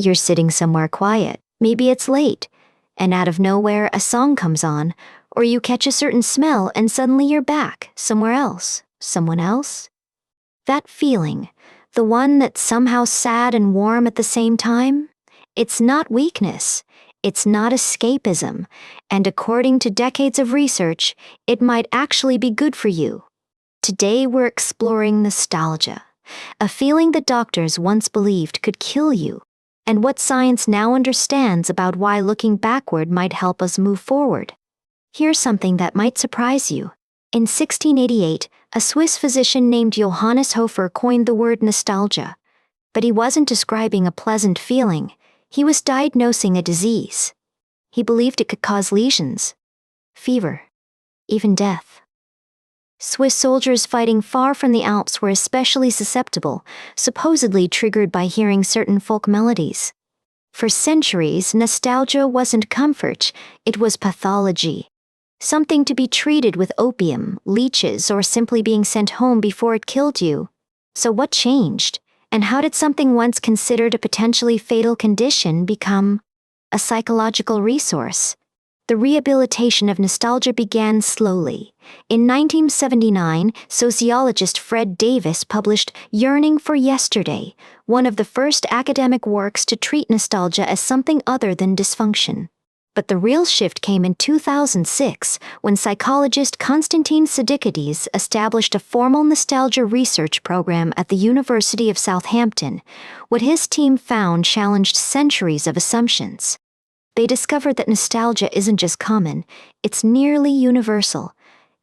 You're sitting somewhere quiet, maybe it's late, and out of nowhere a song comes on, or you catch a certain smell and suddenly you're back, somewhere else, someone else. That feeling, the one that's somehow sad and warm at the same time, it's not weakness, it's not escapism, and according to decades of research, it might actually be good for you. Today we're exploring nostalgia, a feeling that doctors once believed could kill you, and what science now understands about why looking backward might help us move forward. Here's something that might surprise you. In 1688, a Swiss physician named Johannes Hofer coined the word nostalgia. But he wasn't describing a pleasant feeling, he was diagnosing a disease. He believed it could cause lesions, fever, even death. Swiss soldiers fighting far from the Alps were especially susceptible, supposedly triggered by hearing certain folk melodies. For centuries, nostalgia wasn't comfort, it was pathology. Something to be treated with opium, leeches, or simply being sent home before it killed you. So what changed? And how did something once considered a potentially fatal condition become a psychological resource? The rehabilitation of nostalgia began slowly. In 1979, sociologist Fred Davis published Yearning for Yesterday, one of the first academic works to treat nostalgia as something other than dysfunction. But the real shift came in 2006, when psychologist Konstantin Siddiqides established a formal nostalgia research program at the University of Southampton. What his team found challenged centuries of assumptions. They discovered that nostalgia isn't just common, it's nearly universal,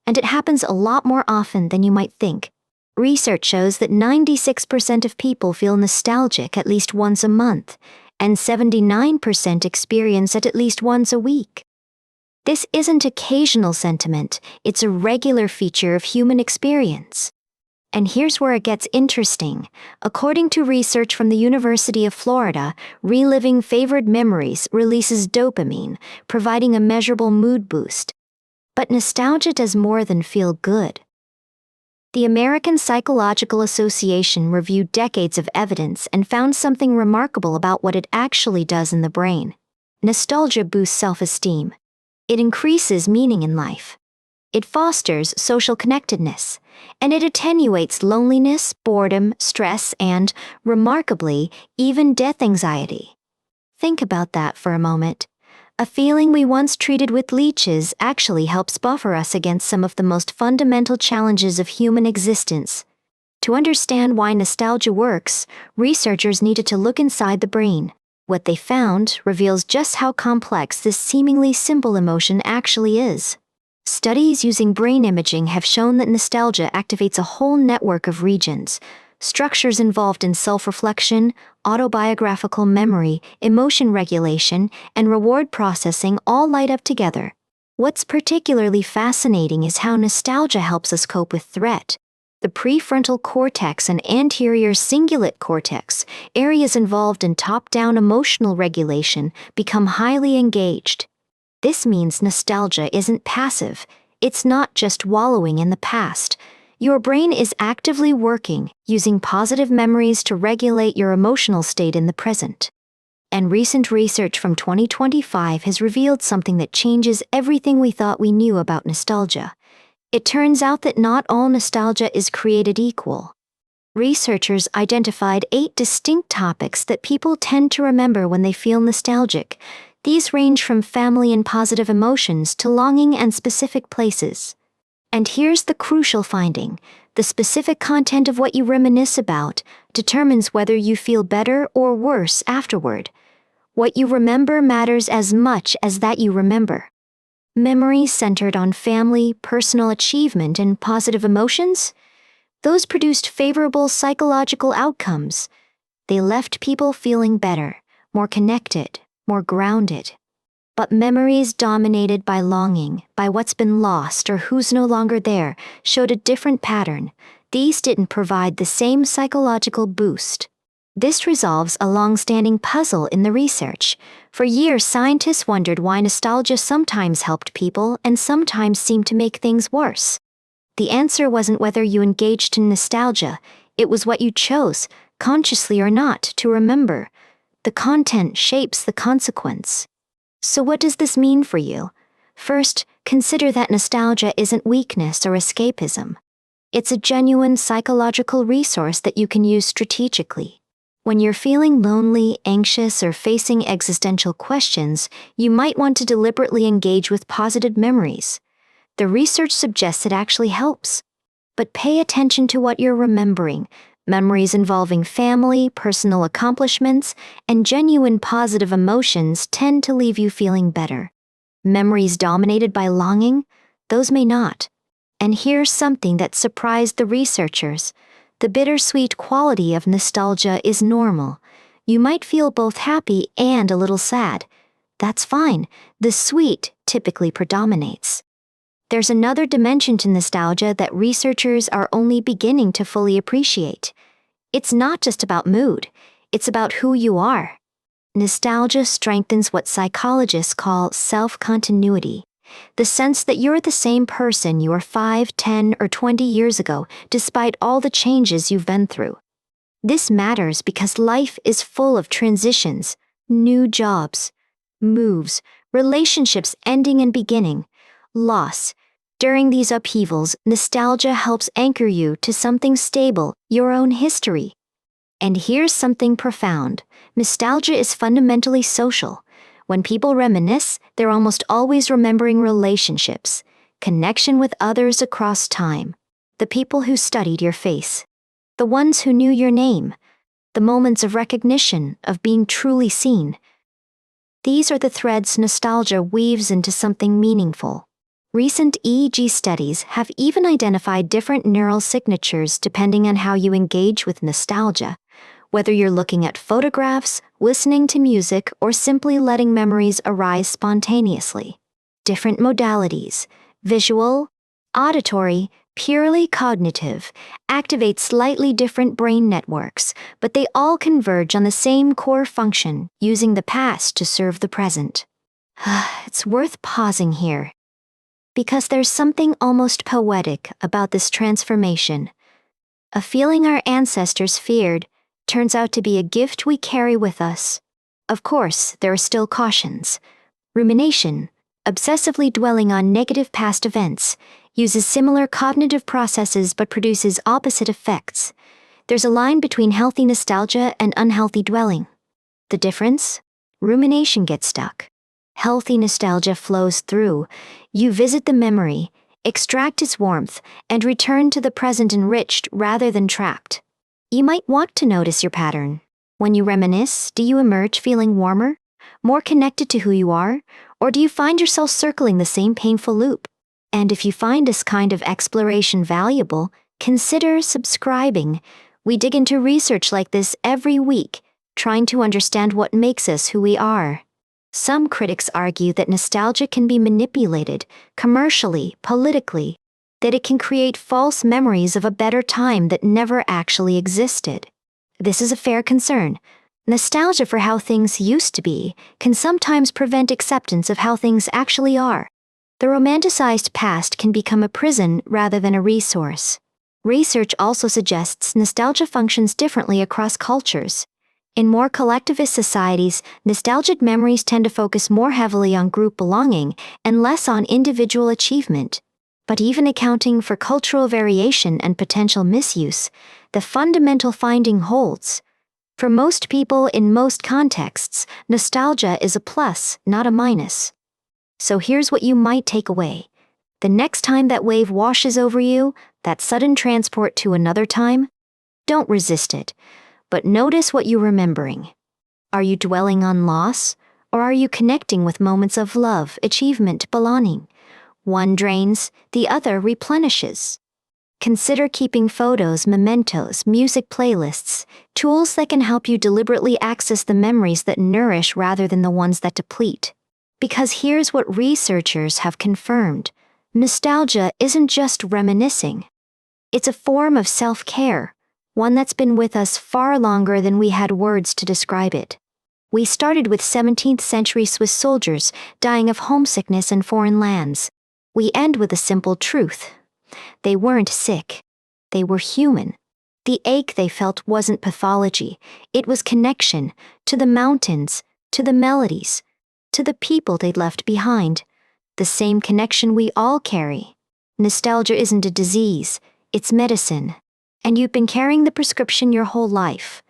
and it happens a lot more often than you might think. Research shows that 96% of people feel nostalgic at least once a month, and 79% experience it at least once a week. This isn't occasional sentiment, it's a regular feature of human experience. And here's where it gets interesting. According to research from the University of Florida, reliving favored memories releases dopamine, providing a measurable mood boost. But nostalgia does more than feel good. The American Psychological Association reviewed decades of evidence and found something remarkable about what it actually does in the brain. Nostalgia boosts self-esteem. It increases meaning in life. It fosters social connectedness, and it attenuates loneliness, boredom, stress, and, remarkably, even death anxiety. Think about that for a moment. A feeling we once treated with leeches actually helps buffer us against some of the most fundamental challenges of human existence. To understand why nostalgia works, researchers needed to look inside the brain. What they found reveals just how complex this seemingly simple emotion actually is. Studies using brain imaging have shown that nostalgia activates a whole network of regions. Structures involved in self-reflection, autobiographical memory, emotion regulation, and reward processing all light up together. What's particularly fascinating is how nostalgia helps us cope with threat. The prefrontal cortex and anterior cingulate cortex, areas involved in top-down emotional regulation, become highly engaged. This means nostalgia isn't passive. It's not just wallowing in the past. Your brain is actively working, using positive memories to regulate your emotional state in the present. And recent research from 2025 has revealed something that changes everything we thought we knew about nostalgia. It turns out that not all nostalgia is created equal. Researchers identified 8 distinct topics that people tend to remember when they feel nostalgic. These range from family and positive emotions to longing and specific places. And here's the crucial finding. The specific content of what you reminisce about determines whether you feel better or worse afterward. What you remember matters as much as that you remember. Memories centered on family, personal achievement, and positive emotions? Those produced favorable psychological outcomes. They left people feeling better, more connected, more grounded. But memories dominated by longing, by what's been lost or who's no longer there, showed a different pattern. These didn't provide the same psychological boost. This resolves a long-standing puzzle in the research. For years, scientists wondered why nostalgia sometimes helped people and sometimes seemed to make things worse. The answer wasn't whether you engaged in nostalgia, it was what you chose, consciously or not, to remember. The content shapes the consequence. So what does this mean for you? First, consider that nostalgia isn't weakness or escapism. It's a genuine psychological resource that you can use strategically. When you're feeling lonely, anxious, or facing existential questions, you might want to deliberately engage with positive memories. The research suggests it actually helps. But pay attention to what you're remembering. Memories involving family, personal accomplishments, and genuine positive emotions tend to leave you feeling better. Memories dominated by longing, those may not. And here's something that surprised the researchers. The bittersweet quality of nostalgia is normal. You might feel both happy and a little sad. That's fine. The sweet typically predominates. There's another dimension to nostalgia that researchers are only beginning to fully appreciate. It's not just about mood, it's about who you are. Nostalgia strengthens what psychologists call self-continuity, the sense that you're the same person you were 5, 10, or 20 years ago, despite all the changes you've been through. This matters because life is full of transitions, new jobs, moves, relationships ending and beginning, loss. During these upheavals, nostalgia helps anchor you to something stable, your own history. And here's something profound. Nostalgia is fundamentally social. When people reminisce, they're almost always remembering relationships, connection with others across time, the people who studied your face, the ones who knew your name, the moments of recognition, of being truly seen. These are the threads nostalgia weaves into something meaningful. Recent EEG studies have even identified different neural signatures depending on how you engage with nostalgia, whether you're looking at photographs, listening to music, or simply letting memories arise spontaneously. Different modalities, visual, auditory, purely cognitive, activate slightly different brain networks, but they all converge on the same core function, using the past to serve the present. It's worth pausing here, because there's something almost poetic about this transformation. A feeling our ancestors feared turns out to be a gift we carry with us. Of course, there are still cautions. Rumination, obsessively dwelling on negative past events, uses similar cognitive processes but produces opposite effects. There's a line between healthy nostalgia and unhealthy dwelling. The difference? Rumination gets stuck. Healthy nostalgia flows through. You visit the memory, extract its warmth, and return to the present enriched rather than trapped. You might want to notice your pattern. When you reminisce, do you emerge feeling warmer, more connected to who you are, or do you find yourself circling the same painful loop? And if you find this kind of exploration valuable, consider subscribing. We dig into research like this every week, trying to understand what makes us who we are. Some critics argue that nostalgia can be manipulated, commercially, politically, that it can create false memories of a better time that never actually existed. This is a fair concern. Nostalgia for how things used to be can sometimes prevent acceptance of how things actually are. The romanticized past can become a prison rather than a resource. Research also suggests nostalgia functions differently across cultures. In more collectivist societies, nostalgic memories tend to focus more heavily on group belonging and less on individual achievement. But even accounting for cultural variation and potential misuse, the fundamental finding holds. For most people in most contexts, nostalgia is a plus, not a minus. So here's what you might take away. The next time that wave washes over you, that sudden transport to another time, don't resist it, but notice what you're remembering. Are you dwelling on loss, or are you connecting with moments of love, achievement, belonging? One drains, the other replenishes. Consider keeping photos, mementos, music playlists, tools that can help you deliberately access the memories that nourish rather than the ones that deplete. Because here's what researchers have confirmed. Nostalgia isn't just reminiscing. It's a form of self-care, one that's been with us far longer than we had words to describe it. We started with 17th century Swiss soldiers dying of homesickness in foreign lands. We end with a simple truth. They weren't sick. They were human. The ache they felt wasn't pathology. It was connection to the mountains, to the melodies, to the people they'd left behind. The same connection we all carry. Nostalgia isn't a disease, it's medicine. And you've been carrying the prescription your whole life.